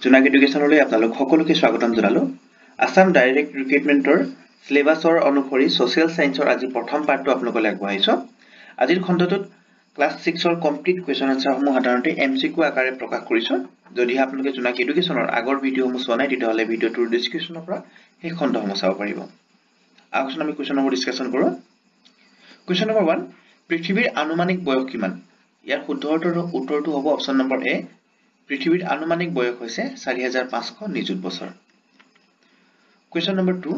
জোনাক এডুকেশ্যনলৈ আপোনালোক সকলোকে স্বাগতম জনালো আসাম ডাইৰেক্ট ৰিক্ৰুটমেন্টৰ সিলেবাসৰ অনুসৰি সোশ্যাল সায়েন্সৰ আজি প্ৰথম পাৰ্টটো আপোনালোকলৈ আগবঢ়াইছো আজিৰ খণ্ডটোত ক্লাস 6 ৰ কমপ্লিট কোৱেশ্চন আনসাৰসমূহ সাধাৰণতে এমসিকিউ আকাৰে প্ৰকাশ কৰিছো যদি আপোনালোকে জোনাক এডুকেশ্যনৰ আগৰ ভিডিঅসমূহ চোৱা নাই তেতিয়াহ'লে ভিডিঅটোৰ ডেসক্ৰিপচনৰ পৰা এই খণ্ডসমূহ চাব পাৰিব আহকচোন আমি কোৱেশ্চনবোৰ ডিসকাশন কৰো কোৱেশ্চন নম্বৰ 1 পৃথিৱীৰ আনুমানিক বয়স কিমান ইয়াৰ শুদ্ধ উত্তৰটো হ'ব অপচন নম্বৰ এ পৃথিৱীৰ আনুমানিক বয়স হৈছে 4500 নিযুত বছৰ কোৱেশ্চন নম্বৰ 2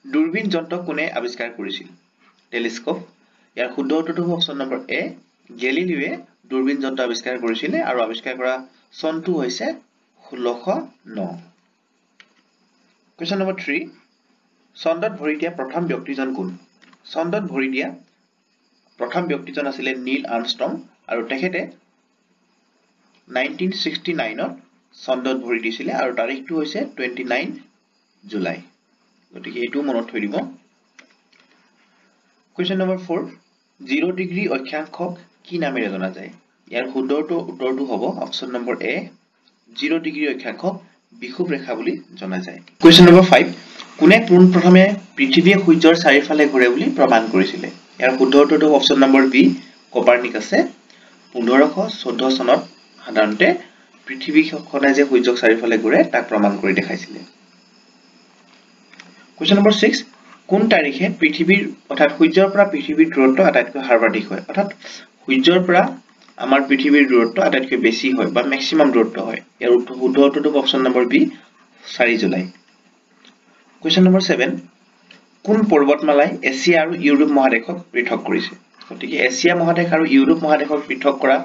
দূৰবীন যন্ত্ৰ কোনে আৱিষ্কাৰ কৰিছিল টেলিস্কোপ ইয়াৰ শুদ্ধ উত্তৰটো হ'ব অপচন নম্বৰ এ গেলিলিওৱে দূৰবীন যন্ত্ৰ আৱিষ্কাৰ কৰিছিল আৰু আৱিষ্কাৰ কৰা চনটো হৈছে 1609 কোৱেশ্চন নম্বৰ 3 চন্দ্ৰত ভৰি দিয়া প্ৰথম ব্যক্তিজন কোন চন্দ্ৰত ভৰি দিয়া প্ৰথম ব্যক্তিজন আছিল নীল আৰ্মষ্ট্ৰং আৰু তেখেতে 1969 ত চন্দ্ৰত ভৰি দিছিল আৰু তাৰিখটো হৈছে 29 জুলাই গতিকে এটো মনত থৈ দিব কোৱেশ্চন নম্বৰ 4 0 ডিগ্ৰী অক্ষাংশক কি নামেৰে জনা যায় ইয়াৰ শুদ্ধ উত্তৰটো হ'ব অপচন নম্বৰ এ 0 ডিগ্ৰী অক্ষাংশক বিষুৱ ৰেখা বুলি জনা যায় কোৱেশ্চন নম্বৰ 5 কোনে পোন প্ৰথমে পৃথিৱীয়ে সূৰ্যৰ চাৰিওফালে ঘূৰে বুলি প্ৰমাণ কৰিছিল ইয়াৰ শুদ্ধ উত্তৰটো অপচন নম্বৰ বি কোপাৰ্নিকাছে 1514 চনত সাধাৰণতে পৃথিৱীখনে যে সূৰ্যক চাৰিওফালে ঘূৰে তাক প্ৰমাণ কৰি দেখাইছিল কোৱেশ্চন নম্বৰ 6 কোন তাৰিখে পৃথিৱীৰ অৰ্থাৎ সূৰ্যৰ পৰা পৃথিৱীৰ দূৰত্ব আটাইতকৈ সৰ্বাধিক হয় অৰ্থাৎ সূৰ্যৰ পৰা আমাৰ পৃথিৱীৰ দূৰত্ব আটাইতকৈ বেছি হয় বা ম্যাক্সিমাম দূৰত্ব হয় ইয়াৰ শুদ্ধ উত্তৰটো অপচন নম্বৰ বি 4 জুলাই কোৱেশ্চন নম্বৰ 7 কোন পৰ্বতমালাই এছিয়া আৰু ইউৰোপ মহাদেশক পৃথক কৰিছে গতিকে এছিয়া মহাদেশ আৰু ইউৰোপ মহাদেশক পৃথক কৰা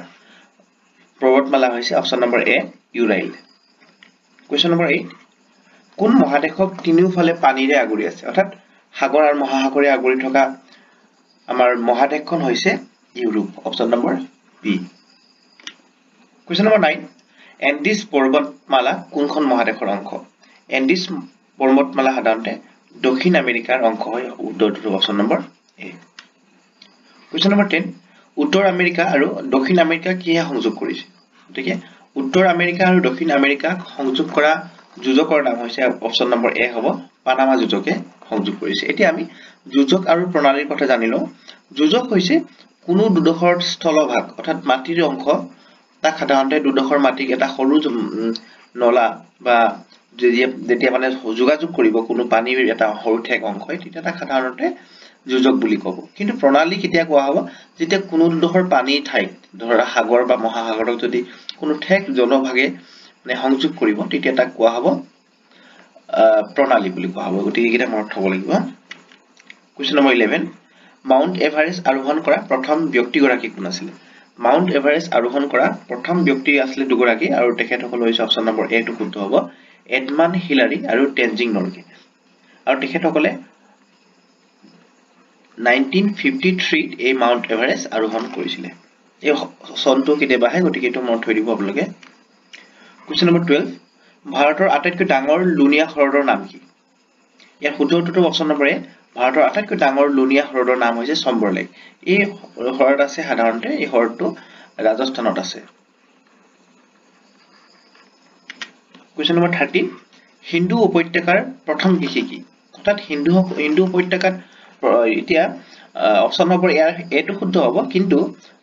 পৰ্বতমালা হৈছে অপচন নম্বৰ এ ইউৰাইল কোৱেশ্চন নম্বৰ 8 কোন মহাদেশক তিনিওফালে পানীৰে আগুৰি আছে অৰ্থাৎ সাগৰ আৰু মহাসাগৰে আগুৰি থকা আমাৰ মহাদেশখন হৈছে Europe option number B question number 9 Andes পৰ্বতমালা কোনখন মহাদেশৰ অংশ এন্ডিছ পৰ্বতমালা সাধাৰণতে দক্ষিণ আমেৰিকাৰ অংশ হয় উত্তৰটো অপচন নম্বৰ এ কোৱেশ্চন নম্বৰ 10 উত্তৰ আমেৰিকা আৰু দক্ষিণ আমেৰিকা কিহে সংযোগ কৰিছে গতিকে উত্তৰ আমেৰিকা আৰু দক্ষিণ আমেৰিকাক সংযোগ কৰা যোজকৰ নাম হৈছে অপচন নম্বৰ এ হ'ব পানামা যোজকে সংযোগ কৰিছে এতিয়া আমি যোজক আৰু প্ৰণালীৰ কথা জানিলো যোজক হৈছে কোনো দুডখৰ স্থলভাগ অৰ্থাৎ মাটিৰ অংশ তাক সাধাৰণতে দুডখৰ মাটিক এটা সৰু নলা বা যেতিয়া মানে যোগাযোগ কৰিব কোনো পানীৰ এটা সৰু ঠেক অংশ তেতিয়া তাক সাধাৰণতে যোজক বুলি ক'ব কিন্তু প্ৰণালী কেতিয়া কোৱা হ'ব যেতিয়া কোনো দুডখৰ পানী ঠাইত ধৰা সাগৰ বা মহাসাগৰক যদি কোনো ঠেক জলভাগে মানে সংযোগ কৰিব তেতিয়া তাক কোৱা হ'ব প্ৰণালী বুলি কোৱা হ'ব গতিকে এটা মনত থব লাগিব কোৱেশ্চন নম্বৰ 11 মাউন্ট এভাৰেষ্ট আৰোহণ কৰা প্ৰথম ব্যক্তিগৰাকী কোন আছিল মাউন্ট এভাৰেষ্ট আৰোহণ কৰা প্ৰথম ব্যক্তি আছিল দুগৰাকী আৰু তেখেতসকল হৈছে অপচন নম্বৰ এ টো শুদ্ধ হ'ব এডমাণ্ড হিলাৰী আৰু টেনজিং নৰগে আৰু তেখেতসকলে 1953 এই মাউন্ট এভাৰেষ্ট আৰোহণ কৰিছিল এই চনটো কেতিয়াবা আহে গতিকে এটো মনত থৈ দিব আপোনালোকে কোৱেশ্চন নম্বৰ 12 ভাৰতৰ আটাইতকৈ ডাঙৰ লুনিয়া হ্ৰদৰ নাম কি ইয়াৰ শুদ্ধ উত্তৰটো অপচন নম্বৰ এ ভাৰতৰ আটাইতকৈ ডাঙৰ লুনিয়া হ্ৰদৰ নাম হৈছে চম্বৰ লেক এই হ্ৰদ আছে সাধাৰণতে এই হ্ৰদটো ৰাজস্থানত আছে কোৱেশ্চন নম্বৰ 13 হিন্দু উপত্যকাৰ প্ৰথম কৃষি কি অৰ্থাৎ হিন্দু উপত্যকাত এতিয়া অপচন নম্বৰ এটো শুদ্ধ হ'ব কিন্তু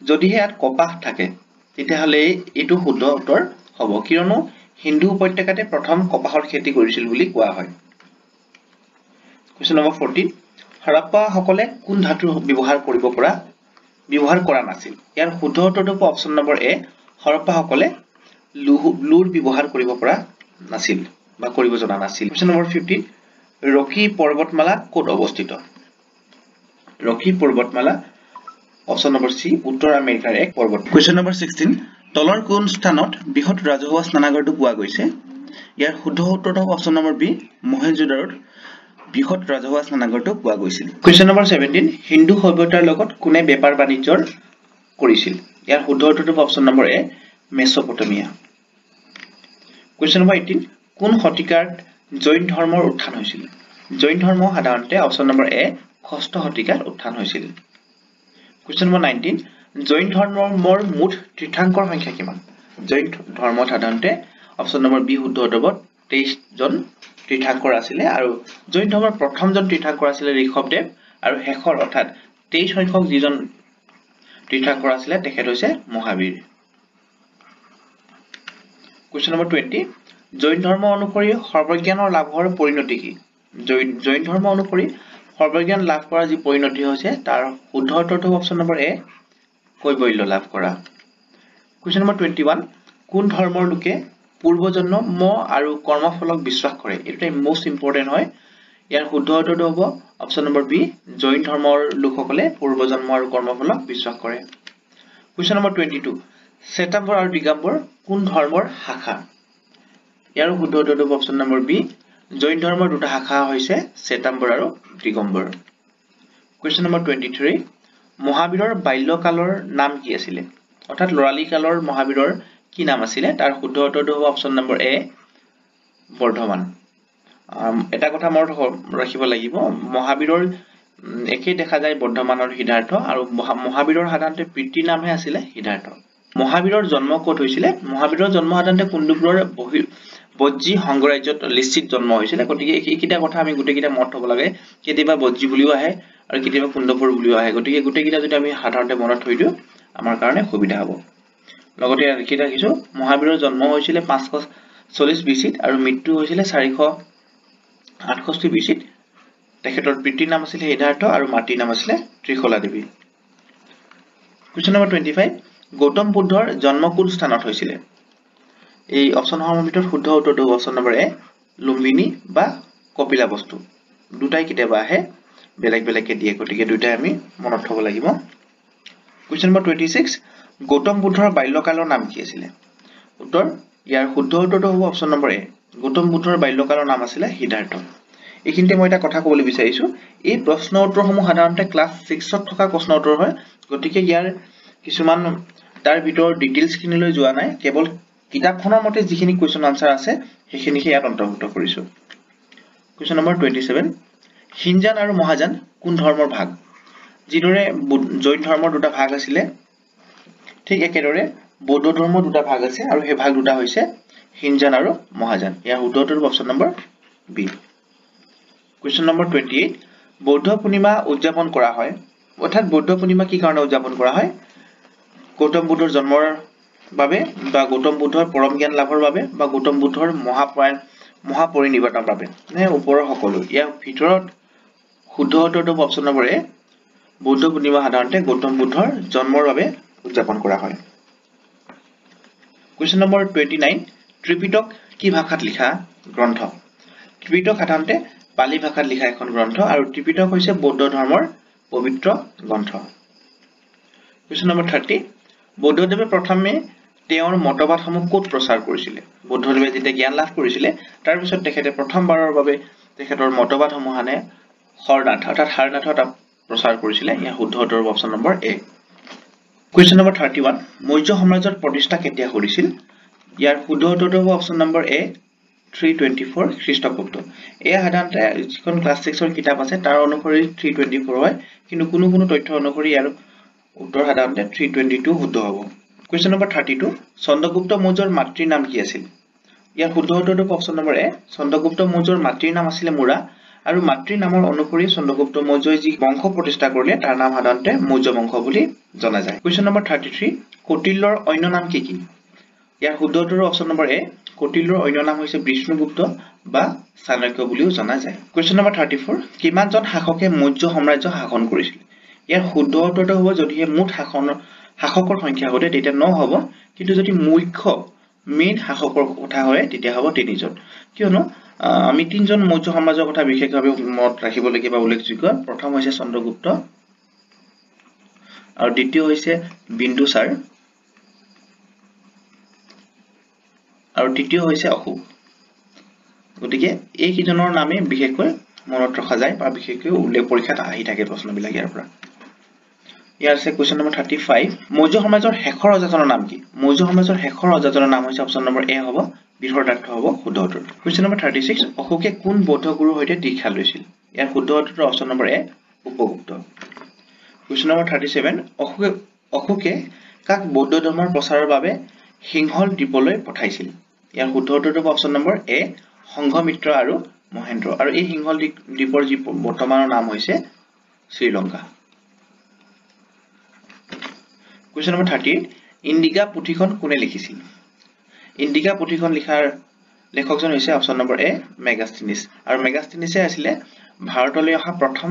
যদিহে ইয়াত কপাহ থাকে তেতিয়াহলে এটো শুদ্ধ উত্তৰ হ'ব কিয়নো হিন্দু উপত্যকাতে প্ৰথম কপাহৰ খেতি কৰিছিল বুলি কোৱা হয় কোৱেশ্চন নম্বৰ 14 হৰপ্পা সকলে কোন ধাতু ব্যৱহাৰ কৰা নাছিল ইয়াৰ শুদ্ধ উত্তৰটো অপচন নম্বৰ এ হৰপ্পা সকলে লুৰ ব্যৱহাৰ কৰিব পৰা নাছিল বা কৰিব জনা নাছিল কোৱেশ্চন নম্বৰ 15 ৰকি পৰ্বতমালা ক'ত অৱস্থিত ৰকি পৰ্বতমালা অপচন নম্বৰ সি উত্তৰ আমেৰিকাৰ এক পৰ্বত কোৱেশ্চন নম্বৰ 16 তলৰ কোন স্থানত বৃহৎ ৰাজহুৱা স্নানাগাৰটো পোৱা গৈছে ইয়াৰ শুদ্ধ উত্তৰটো অপচন নম্বৰ বি মহেঞ্জোদাৰোত বৃহৎ ৰাজহুৱা স্নানাগাৰটো পোৱা গৈছিল কোৱেশ্চন নম্বৰ 17 হিন্দু সভ্যতাৰ লগত কোনে বেপাৰ বাণিজ্য কৰিছিল ইয়াৰ শুদ্ধ উত্তৰটো অপচন নম্বৰ এ মেছপটেমিয়া কোৱেশ্চন নম্বৰ 18 কোন শতিকাত জৈন ধৰ্মৰ উত্থান হৈছিল জৈন ধৰ্ম সাধাৰণতে অপচন নম্বৰ এ 6ষ্ঠ শতিকাত উত্থান হৈছিল কোৱেশ্চন নম্বৰ 19 জৈন ধৰ্মৰ মুঠ তীৰ্থংকৰ সংখ্যা কিমান জৈন ধৰ্মত সাধাৰণতে অপশ্যন নম্বৰ বি শুদ্ধ উত্তৰ হ'ব 23 জন তীৰ্থংকৰ আছিলে আৰু জৈন ধৰ্মৰ প্ৰথমজন তীৰ্থংকৰ আছিলে ঋষভদেৱ আৰু শেষৰ অৰ্থাৎ 23 সংখ্যক যিজন তীৰ্থংকৰ আছিলে তেখেত হৈছে মহাবীৰ কোৱেশ্চন নম্বৰ 20 জৈন ধৰ্ম অনুসৰি সৰ্বজ্ঞানৰ লাভৰ পৰিণতি কি জৈন ধৰ্ম অনুসৰি সৰ্বজ্ঞান লাভ কৰা যি পৰিণতি হৈছে তাৰ শুদ্ধ উত্তৰটো অপশ্যন নম্বৰ এ কৈবল্য লাভ কৰা কোৱেশ্চন নম্বৰ 21 কোন ধৰ্মৰ লোকে পূৰ্বজন্ম আৰু কৰ্মফলক বিশ্বাস কৰে এটা মোস্ট ইম্পৰ্টেন্ট হয় ইয়াৰ শুদ্ধ উত্তৰটো হ'ব অপশ্যন নম্বৰ বি জৈন ধৰ্মৰ লোকসকলে পূৰ্বজন্ম আৰু কৰ্মফলক বিশ্বাস কৰে কোৱেশ্চন নম্বৰ 22 শ্বেতাম্বৰ আৰু দিগম্বৰ কোন ধৰ্মৰ শাখা ইয়াৰ শুদ্ধ উত্তৰটো অপশ্যন নম্বৰ বি জৈন ধৰ্মৰ দুটা শাখা হৈছে শ্বেতাম্বৰ আৰু দিগম্বৰ কোৱেশ্চন নম্বৰ 23 মহাবীৰৰ বাল্যকালৰ নাম কি আছিল অৰ্থাৎ লৰালি কালৰ মহাবীৰৰ কি নাম আছিল তাৰ শুদ্ধ উত্তৰটো হ'ব অপশ্যন নম্বৰ এ বৰ্ধমান এটা কথা মনত ৰাখিব লাগিব মহাবীৰৰ একে দেখা যায় বৰ্ধমান আৰু সিদ্ধাৰ্থ আৰু মহাবীৰৰ সাধাৰণতে পিতৃৰ নামহে আছিল সিদ্ধাৰ্থ মহাবীৰৰ জন্ম ক'ত হৈছিল মহাবীৰৰ জন্ম সাধাৰণতে কুন্দুপুৰৰ বজ্জী সংগৰাজ্যত লিচিত জন্ম হৈছিল গতিকে এইকিটা কথা আমি গুটেকিটা মনত থব লাগে কেতিয়াবা বজ্জী বুলিও আহে আৰু কেতিয়াবা কুন্দুপুৰ বুলিও আহে গতিকে গুটেকিটা যদি আমি সাধাৰণতে মনত থৈ দিও আমাৰ কাৰণে সুবিধা হ'ব লগতে লিখি ৰাখিছো মহাবীৰৰ জন্ম হৈছিল 540 বিচিত আৰু মৃত্যু হৈছিল 468 বিচিত তেখেতৰ পিতৃৰ নাম আছিল সিদ্ধাৰ্থ আৰু মাতৃৰ নাম আছিল ত্ৰিশলা দেৱী কোৱেশ্চন নম্বৰ 25 গৌতম বুদ্ধৰ জন্ম কোন স্থানত হৈছিল এই অপচনসমূহৰ ভিতৰত শুদ্ধ উত্তৰটো অপচন নম্বৰ এ লুম্বিনী বা কপিলাবস্তু দুটাই কিতাবা আহে বেলেগ বেলেগকে দিয়ে গতিকে দুটাই আমি মনত থব লাগিব কোৱেশ্চন নম্বৰ 26 গৌতম বুদ্ধৰ বাল্যকালৰ নাম কি আছিল উত্তৰ ইয়াৰ শুদ্ধ উত্তৰটো হ'ব অপচন নম্বৰ এ গৌতম বুদ্ধৰ বাল্যকালৰ নাম আছিল সিদ্ধাৰ্থ এইখিনিতে মই এটা কথা ক'বলৈ বিচাৰিছো এই প্ৰশ্ন উত্তৰসমূহ সাধাৰণতে ক্লাছ 6 ত থকা প্ৰশ্ন উত্তৰ হয় গতিকে ইয়াৰ কিছুমান তাৰ ভিতৰত ডিটেইলছ খিনিলৈ যোৱা নাই কেৱল কিতাপখনৰ মতে যিখিনি কোৱেশ্চন আনসাৰ আছে সেইখিনিকে ইয়াত অন্তৰ্ভুক্ত কৰিছো কোৱেশ্চন নম্বৰ 27 হিনজান আৰু মহাজান কোন ধৰ্মৰ ভাগ যিদৰে জৈন ধৰ্মৰ দুটা ভাগ আছিল ঠিক একেদৰে বৌদ্ধ ধৰ্মৰ দুটা ভাগ আছে আৰু সেই ভাগ দুটা হৈছে হিনজান আৰু মহাজান ইয়াৰ উত্তৰটো option number B question number 28 Buddha পূৰ্ণিমা উদযাপন কৰা হয় অৰ্থাৎ বৌদ্ধ পূৰ্ণিমা কি কাৰণে উদযাপন কৰা হয় গৌতম বুদ্ধৰ জন্মৰ বাবে বা গৌতম বুদ্ধৰ পৰম জ্ঞান লাভৰ বাবে বা গৌতম বুদ্ধৰ মহাপৰিনিৰ্বাণৰ বাবে নে ওপৰৰ সকলো ইয়াৰ ভিতৰত শুদ্ধ উত্তৰটো অপচন নম্বৰ এ বৌদ্ধ পূৰ্ণিমা সাধাৰণতে গৌতম বুদ্ধৰ জন্মৰ বাবে উদযাপন কৰা হয় কোৱেশ্চন নম্বৰ 29 ত্ৰিপিটক কি ভাষাত লিখা গ্ৰন্থ ত্ৰিপিটক সাধাৰণতে পালি ভাষাত লিখা এখন গ্ৰন্থ আৰু ত্ৰিপিটক হৈছে বৌদ্ধ ধৰ্মৰ পবিত্ৰ গ্ৰন্থ কোৱেশ্চন নম্বৰ 30 বৌদ্ধদেৱে প্ৰথমে তেওঁৰ মতবাদসমূহ ক'ত প্ৰচাৰ কৰিছিল বৌদ্ধদেৱে যেতিয়া জ্ঞান লাভ কৰিছিল তাৰ পিছত তেখেতে প্ৰথমবাৰৰ বাবে তেখেতৰ মতবাদসমূহ আনে হৰনাথ অৰ্থাৎ হাৰনাথত প্ৰচাৰ কৰিছিল ইয়াৰ শুদ্ধ উত্তৰ অপচন নম্বৰ এ কোৱেশ্চন নম্বৰ 31 মৌৰ্য সাম্ৰাজ্যৰ প্ৰতিষ্ঠা কেতিয়া কৰিছিল ইয়াৰ শুদ্ধ উত্তৰটো হ'ব অপচন নম্বৰ এ 324 খ্ৰীষ্টপূৰ্ব এই সাধাৰণতে যিখন ক্লাছ 6 ৰ কিতাপ আছে তাৰ অনুসৰি 324 হয় কিন্তু কোনো তথ্য অনুসৰি ইয়াৰ উত্তৰ সাধাৰণতে 322 শুদ্ধ হ'ব কোৱেশ্চন নম্বৰ 32 চন্দ্ৰগুপ্ত মৌৰ্যৰ মাতৃৰ নাম কি আছিল ইয়াৰ শুদ্ধ উত্তৰটো অপচন নম্বৰ এ চন্দ্ৰগুপ্ত মৌৰ্যৰ মাতৃৰ নাম আছিল মুৰা আৰু মাতৃৰ নামৰ অনুসৰি চন্দ্ৰগুপ্ত মৌৰ্যই যি বংশ প্ৰতিষ্ঠা কৰিলে তাৰ নাম সাধাৰণতে মৌৰ্য বংশ বুলি জনা যায় কোৱেশ্চন নম্বৰ 33 কৌটিল্যৰ অন্য নাম কি ইয়াৰ শুদ্ধ উত্তৰ অপচন নম্বৰ এ কৌটিল্যৰ অন্য নাম হৈছে বিষ্ণুগুপ্ত বা চাণক্য বুলিও জনা যায় কোৱেশ্চন নম্বৰ 34 কিমানজন শাসকে মৌৰ্য সাম্ৰাজ্য শাসন কৰিছিল ইয়াৰ শুদ্ধ উত্তৰটো হ'ব যদিহে মুঠ শাসকৰ সংখ্যা হয় তেতিয়া 9 হ'ব কিন্তু যদি মুখ্য মেইন শাসকৰ কথা হয় তেতিয়া হ'ব 3 জন কিয়নো আমি 3 জন মৌৰ্য সাম্ৰাজ্যৰ কথা বিশেষভাৱে মনত ৰাখিবলগীয়া বা উল্লেখযোগ্য প্ৰথম হৈছে চন্দ্ৰগুপ্ত আৰু দ্বিতীয় হৈছে বিন্দুসাৰ আৰু তৃতীয় হৈছে অশোক গতিকে এই কিজনৰ নামে বিশেষকৈ মনত ৰখা যায় বা বিশেষকৈ উল্লেখ পৰীক্ষাত আহি থাকে প্ৰশ্নবিলাক ইয়াৰ পৰা ইয়াৰ আছে কোৱেশ্চন নম্বৰ 35 মৌৰ্য সমাজৰ শেষৰ ৰজাজনৰ নাম কি মৌৰ্য সমাজৰ শেষৰ ৰজাজনৰ নাম হৈছে অপচন নম্বৰ এ হ'ব বৃহদাৰ্থ হ'ব শুদ্ধ উত্তৰ কোৱেশ্চন নম্বৰ 36 অশোকে কোন বৌদ্ধ গুৰুৰ সৈতে দীক্ষা লৈছিল ইয়াৰ শুদ্ধ উত্তৰ অপচন নম্বৰ এ উপগুপ্ত কোৱেশ্চন নম্বৰ 37 অশোকে কাক বৌদ্ধ ধৰ্মৰ প্ৰচাৰৰ বাবে সিংহল দ্বীপলৈ পঠাইছিল ইয়াৰ শুদ্ধ উত্তৰটো হ'ব অপশ্যন নম্বৰ এ সংঘমিত্ৰ আৰু মহেন্দ্ৰ আৰু এই সিংহল দ্বীপৰ যি বৰ্তমানৰ নাম হৈছে শ্ৰীলংকা কুৱেশ্যন নম্বৰ 30 ইণ্ডিকা পুথিখন কোনে লিখিছিল ইণ্ডিকা পুথিখন লিখাৰ লেখকজন হৈছে অপশ্যন নম্বৰ এ মেগাস্থিনিছ আৰু মেগাস্থিনিছে আছিল ভাৰতলৈ অহা প্ৰথম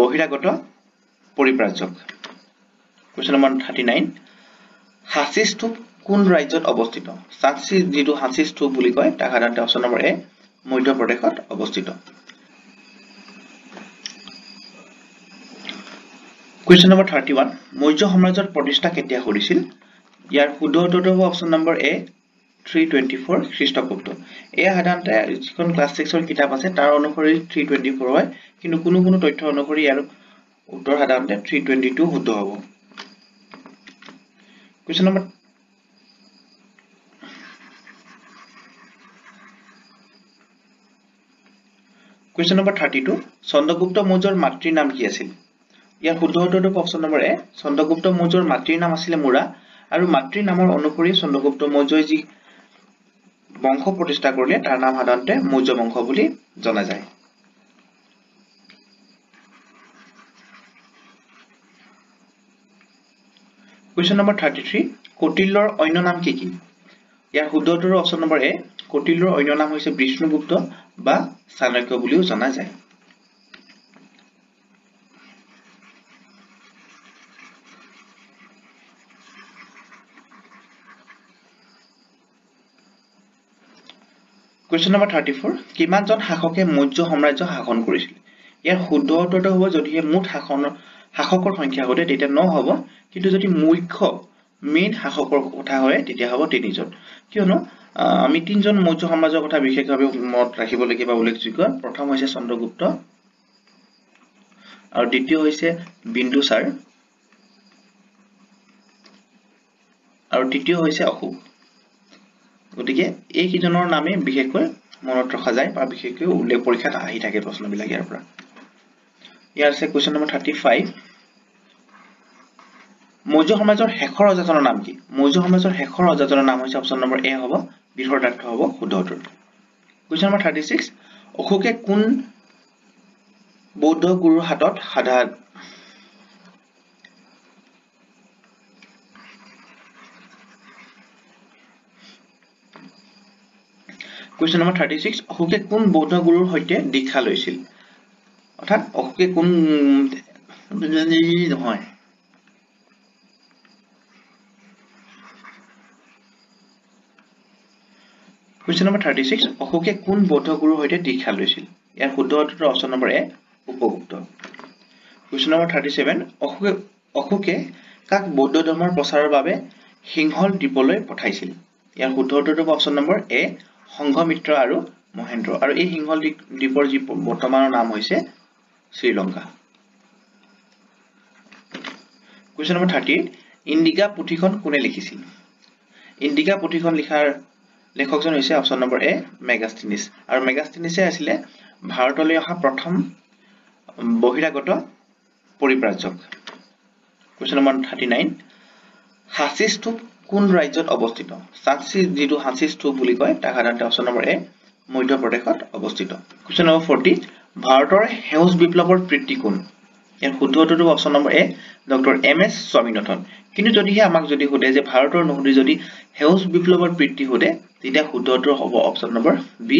বহিৰাগত পৰিব্ৰাজক কুৱেশ্যন নম্বৰ 39 হাঁচি স্তূপ কোন ৰাজ্যত অৱস্থিত সাঁচি যেটো হাঁচি স্তূপ বুলি কয় তাক সাধাৰণতে অপশ্যন নম্বৰ এ মধ্য প্ৰদেশত অৱস্থিত কুৱেশ্যন নম্বৰ 31 মৌৰ্য সাম্ৰাজ্যৰ প্ৰতিষ্ঠা কেতিয়া কৰিছিল ইয়াৰ শুদ্ধ উত্তৰটো হ'ব অপশ্যন নম্বৰ এ 324 খ্ৰীষ্টপূৰ্ব এয়া সাধাৰণতে যিখন ক্লাছ 6 ৰ কিতাপ আছে তাৰ অনুসৰি 324 হয় কিন্তু কোনো তথ্য অনুসৰি ইয়াৰ উত্তৰ সাধাৰণতে 322 শুদ্ধ হ'ব question number Question number 32 Chandragupta মৌৰ্যৰ মাতৃৰ নাম কি আছিল ইয়াৰ শুদ্ধ উত্তৰটো অপশ্যন নম্বৰ এ চন্দ্ৰগুপ্ত মৌৰ্যৰ মাতৃৰ নাম আছিল মুৰা আৰু মাতৃৰ নামৰ অনুসৰি চন্দ্ৰগুপ্ত মৌৰ্যই যি বংশ প্ৰতিষ্ঠা কৰিলে তাৰ নাম সাধাৰণতে মৌৰ্য বংশ বুলি জনা যায় Question number 33 কৌটিল্যৰ অন্য নাম কি কি ইয়াৰ শুদ্ধ উত্তৰটো অপশ্যন নম্বৰ এ কৌটিল্যৰ অন্য নাম হৈছে বিষ্ণুগুপ্ত বা চাণক্য বুলিও জনা যায় Question number 34 কিমানজন শাসকে মৌৰ্য সাম্ৰাজ্য শাসন কৰিছিল ইয়াৰ শুদ্ধ উত্তৰটো হ'ব যদি মুঠ শাসকৰ সংখ্যা হয় তেতিয়া 9 হ'ব কিন্তু যদি মুখ্য মেইন শাসকৰ কথা হয় তেতিয়া হ'ব 3 জন কিয়নো আমি 3 জন মৌৰ্য সাম্ৰাজ্যৰ কথা বিশেষভাৱে মনত ৰাখিবলগীয়া বা উল্লেখযোগ্য প্ৰথম হৈছে চন্দ্ৰগুপ্ত আৰু দ্বিতীয় হৈছে বিন্দুসাৰ আৰু তৃতীয় হৈছে অশোক গতিকে এই কিজনৰ নামে বিশেষকৈ মনত ৰখা যায় বা বিশেষকৈ উল্লেখ পৰীক্ষাত আহি থাকে প্ৰশ্নবিলাক ইয়াৰ পৰা ইয়াৰ আছে কোৱেশ্চন নম্বৰ 35 মৌৰ্য সাম্ৰাজ্যৰ শেষৰ ৰজাজনৰ নাম কি মৌৰ্য সাম্ৰাজ্যৰ শেষৰ ৰজাজনৰ নাম হৈছে অপশ্যন নম্বৰ এ হ'ব বৃহদাৰ্থ হ'ব শুদ্ধ উত্তৰ কোৱেশ্চন নম্বৰ 36 অশোকে কোন বৌদ্ধ গুৰুৰ হাতত Question number 36 অশোকে কোন বৌদ্ধ গুৰুৰ সৈতে দীক্ষা লৈছিল অৰ্থাৎ অশোকে কোন নহয় Question number 36 অশোকে কোন বৌদ্ধ গুৰুৰ সৈতে দীক্ষা লৈছিল ইয়াৰ শুদ্ধ উত্তৰটো অপশ্যন নম্বৰ এ উপগুপ্ত Question number 37 অশোকে কাক বৌদ্ধ ধৰ্মৰ প্ৰচাৰৰ বাবে সিংহল দ্বীপলৈ পঠাইছিল ইয়াৰ শুদ্ধ উত্তৰটো অপশ্যন নম্বৰ এ সংঘমিত্ৰ আৰু মহেন্দ্ৰ আৰু এই সিংহল দ্বীপৰ যি বৰ্তমানৰ নাম হৈছে শ্ৰীলংকা Question number 38 ইণ্ডিকা পুথিখন কোনে লিখিছিল ইণ্ডিকা পুথিখন লিখাৰ লেখকজন হৈছে অপশ্যন নম্বৰ এ মেগাস্থিনিছ আৰু মেগাস্থিনিছে আছিল ভাৰতলৈ অহা প্ৰথম বহিৰাগত পৰিব্ৰাজক Question number 39 হাঁচি স্তূপ কোন ৰাজ্যত অৱস্থিত সাঁচি যেটো হাঁচি স্তূপ বুলি কয় তাক সাধাৰণতে অপশ্যন নম্বৰ এ মধ্য প্ৰদেশত অৱস্থিত Question number 40 ভাৰতৰ সেউজ বিপ্লৱৰ পিতৃ কোন ইয়াৰ শুদ্ধ উত্তৰটো অপশ্যন নম্বৰ এ ডক্টৰ এম.এছ. স্বামীনাথন কিন্তু যদিহে আমাক যদি সোধে যে ভাৰতৰ নুহুদি যদি সেউজ বিপ্লৱৰ পিতৃ সোধে তেতিয়া শুদ্ধ উত্তৰ হ'ব option number B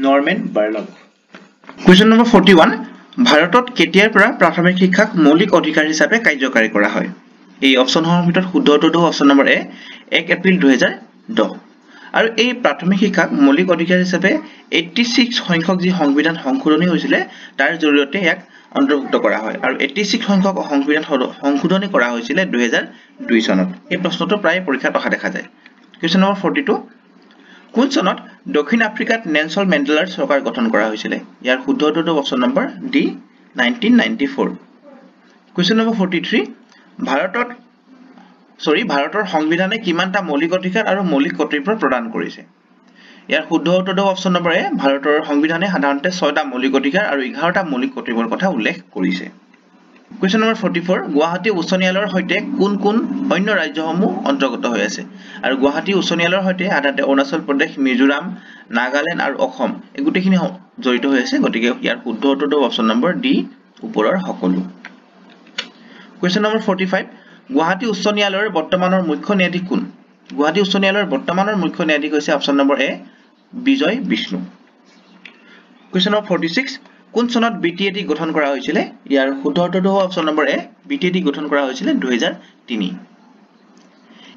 Norman Borlaug Question number 41 ভাৰতত কেতিয়াৰ পৰা প্ৰাথমিক শিক্ষাক মৌলিক অধিকাৰ হিচাপে কাৰ্যকাৰী কৰা হয় এই অপশ্যনসমূহৰ ভিতৰত শুদ্ধ উত্তৰটো অপশ্যন নম্বৰ এ 1 এপ্ৰিল 2010 আৰু এই প্ৰাথমিক শিক্ষাক মৌলিক অধিকাৰ হিচাপে 86 সংখ্যক যি সংবিধান সংশোধনী হৈছিল তাৰ জৰিয়তে ইয়াক অন্তৰ্ভুক্ত কৰা হয় আৰু 86 সংখ্যক সংবিধান সংশোধনী কৰা হৈছিল 2002 চনত এই প্ৰশ্নটো প্ৰায় পৰীক্ষাত অহা দেখা যায় Question number 42 কোন চনত দক্ষিণ আফ্ৰিকাত নেলছন মেণ্ডেলাৰ চৰকাৰ গঠন কৰা হৈছিল ইয়াৰ শুদ্ধ উত্তৰটো option number D 1994 Question number 43 ভাৰতৰ সংবিধানে কিমানটা মৌলিক অধিকাৰ আৰু মৌলিক কৰ্তব্য প্ৰদান কৰিছে ইয়াৰ শুদ্ধ উত্তৰটো অপশ্যন নম্বৰ এ ভাৰতৰ সংবিধানে সাধাৰণতে 6টা মৌলিক অধিকাৰ আৰু 11টা মৌলিক কৰ্তব্যৰ কথা উল্লেখ কৰিছে Question number 44 গুৱাহাটী উচ্চ ন্যায়ালয়ৰ সৈতে কোন কোন অন্য ৰাজ্যসমূহ অন্তৰ্গত হৈ আছে আৰু গুৱাহাটী উচ্চ ন্যায়ালয়ৰ সৈতে আধাতে অৰুণাচল প্ৰদেশ মিজোৰাম নাগালেণ্ড আৰু অসম এই গোটেইখিনি জড়িত হৈ আছে গতিকে ইয়াৰ শুদ্ধ উত্তৰটো অপচন নম্বৰ ডি ওপৰৰ সকলো Question number 45 গুৱাহাটী উচ্চ ন্যায়ালয়ৰ বৰ্তমানৰ মুখ্য ন্যায়াধীশ কোন গুৱাহাটী উচ্চ ন্যায়ালয়ৰ বৰ্তমানৰ মুখ্য ন্যায়াধীশ হৈছে অপচন নম্বৰ এ বিজয় বিষ্ণু Question number 46 কোন চনত BTAT গঠন কৰা হৈছিল ইয়াৰ শুদ্ধ উত্তৰটো হ'ব অপচন নম্বৰ এ BTAT গঠন কৰা হৈছিল 2003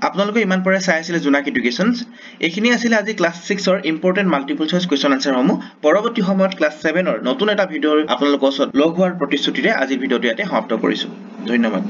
আপোনালোকে ইমান পৰে চাই আছিল জোনাক এডুকেশনছ এখিনি আছিল আজি ক্লাস 6 ৰ important multiple choice question answer সমূহ পৰৱৰ্তী সময়ত ক্লাস 7 ৰ নতুন এটা ভিডিঅ আপোনালোকৰ ওচৰত লগ হোৱাৰ প্ৰতিশ্ৰুতিৰে আজি ভিডিঅটো ইয়াতে সমাপ্ত কৰিছো ধন্যবাদ